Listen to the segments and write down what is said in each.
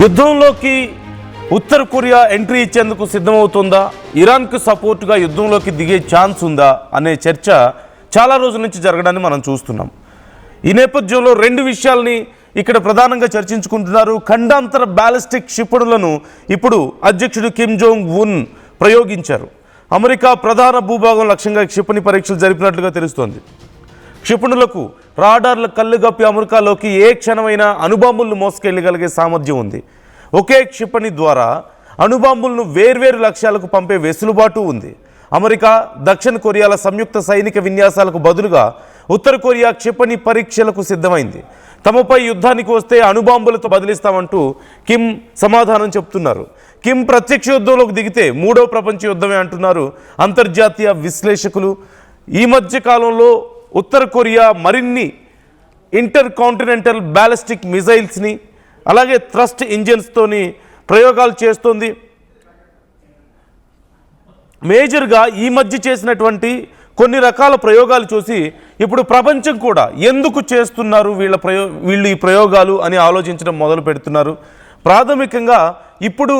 యుద్ధంలోకి ఉత్తర Korea entry ఇచ్చేందుకు సిద్ధమవుతుందా, ఇరాన్కు సపోర్టుగా యుద్ధంలోకి దిగే chance ఉందా అనే చర్చ చాలా రోజుల నుంచి జరగడాన్ని మనం చూస్తున్నాం. ఈ నేపథ్యంలో రెండు విషయాల్ని ఇక్కడ ప్రధానంగా చర్చించుకుంటున్నారు. ఖండాంతర బ్యాలిస్టిక్ క్షిపణులను ఇప్పుడు అధ్యక్షుడు కిమ్ జోంగ్ ఉన్ ప్రయోగించారు. అమెరికా ప్రధాన భూభాగం లక్ష్యంగా క్షిపణి పరీక్షలు జరిపినట్లుగా తెలుస్తోంది. క్షిపణులకు రాడార్ల కళ్ళుగప్పి అమెరికాలోకి ఏ క్షణమైనా అణుబాంబులను మోసుకెళ్లగలిగే సామర్థ్యం ఉంది. ఒకే క్షిపణి ద్వారా అణుబాంబులను వేర్వేరు లక్ష్యాలకు పంపే వెసులుబాటు ఉంది. అమెరికా, దక్షిణ కొరియాల సంయుక్త సైనిక విన్యాసాలకు బదులుగా ఉత్తర కొరియా క్షిపణి పరీక్షలకు సిద్ధమైంది. తమపై యుద్ధానికి వస్తే అణుబాంబులతో బదిలిస్తామంటూ కిమ్ సమాధానం చెప్తున్నారు. కిమ్ ప్రత్యక్ష యుద్ధంలోకి దిగితే మూడో ప్రపంచ యుద్ధమే అంటున్నారు అంతర్జాతీయ విశ్లేషకులు. ఈ మధ్య కాలంలో ఉత్తర కొరియా మరిన్ని ఇంటర్ కాంటినెంటల్ బ్యాలిస్టిక్ మిజైల్స్ని అలాగే థ్రస్ట్ ఇంజిన్స్తోని ప్రయోగాలు చేస్తోంది. మేజర్గా ఈ మధ్య చేసినటువంటి కొన్ని రకాల ప్రయోగాలు చూసి ఇప్పుడు ప్రపంచం కూడా ఎందుకు చేస్తున్నారు వీళ్ళు ఈ ప్రయోగాలు అని ఆలోచించడం మొదలు పెడుతున్నారు. ప్రాథమికంగా ఇప్పుడు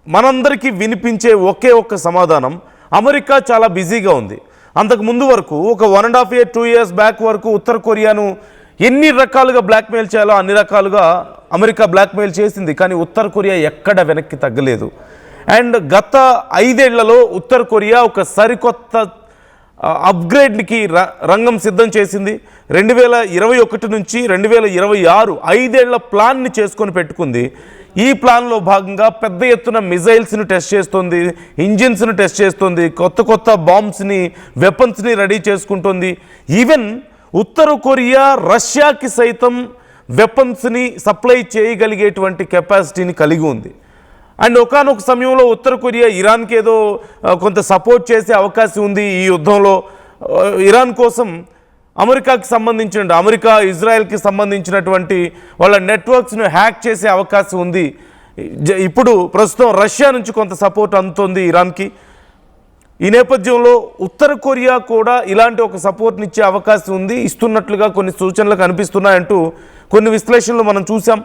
మనందరికీ వినిపించే ఒకే ఒక్క సమాధానం, అమెరికా చాలా బిజీగా ఉంది. అంతకు ముందు వరకు ఒక 1.5 year 2 years బ్యాక్ వరకు ఉత్తర కొరియాను ఎన్ని రకాలుగా బ్లాక్మెయిల్ చేయాలో అన్ని రకాలుగా అమెరికా బ్లాక్మెయిల్ చేసింది. కానీ ఉత్తర కొరియా ఎక్కడ వెనక్కి తగ్గలేదు. అండ్ గత 5 ఏళ్లలో ఉత్తర కొరియా ఒక సరికొత్త అప్గ్రేడ్కి రంగం సిద్ధం చేసింది. 2021 నుంచి 2026 5 ఏళ్ల ప్లాన్ని చేసుకొని పెట్టుకుంది. ఈ ప్లాన్లో భాగంగా పెద్ద ఎత్తున మిజైల్స్ని టెస్ట్ చేస్తుంది, ఇంజిన్స్ని టెస్ట్ చేస్తుంది, కొత్త బాంబ్స్ని, వెపన్స్ని రెడీ చేసుకుంటుంది. ఈవెన్ ఉత్తర కొరియా రష్యాకి సైతం వెపన్స్ని సప్లై చేయగలిగేటువంటి కెపాసిటీని కలిగి ఉంది. అండ్ ఒకానొక సమయంలో ఉత్తర కొరియా ఇరాన్కి ఏదో కొంత సపోర్ట్ చేసే అవకాశం ఉంది. ఈ యుద్ధంలో ఇరాన్ కోసం అమెరికా ఇజ్రాయెల్కి సంబంధించినటువంటి వాళ్ళ నెట్వర్క్స్ను హ్యాక్ చేసే అవకాశం ఉంది. ఇప్పుడు ప్రస్తుతం రష్యా నుంచి కొంత సపోర్ట్ అందుతోంది ఇరాన్కి. ఈ నేపథ్యంలో ఉత్తర కొరియా కూడా ఇలాంటి ఒక సపోర్ట్ని ఇచ్చే అవకాశం ఉంది, ఇస్తున్నట్లుగా కొన్ని సూచనలు కనిపిస్తున్నాయంటూ కొన్ని విశ్లేషణలు మనం చూసాం.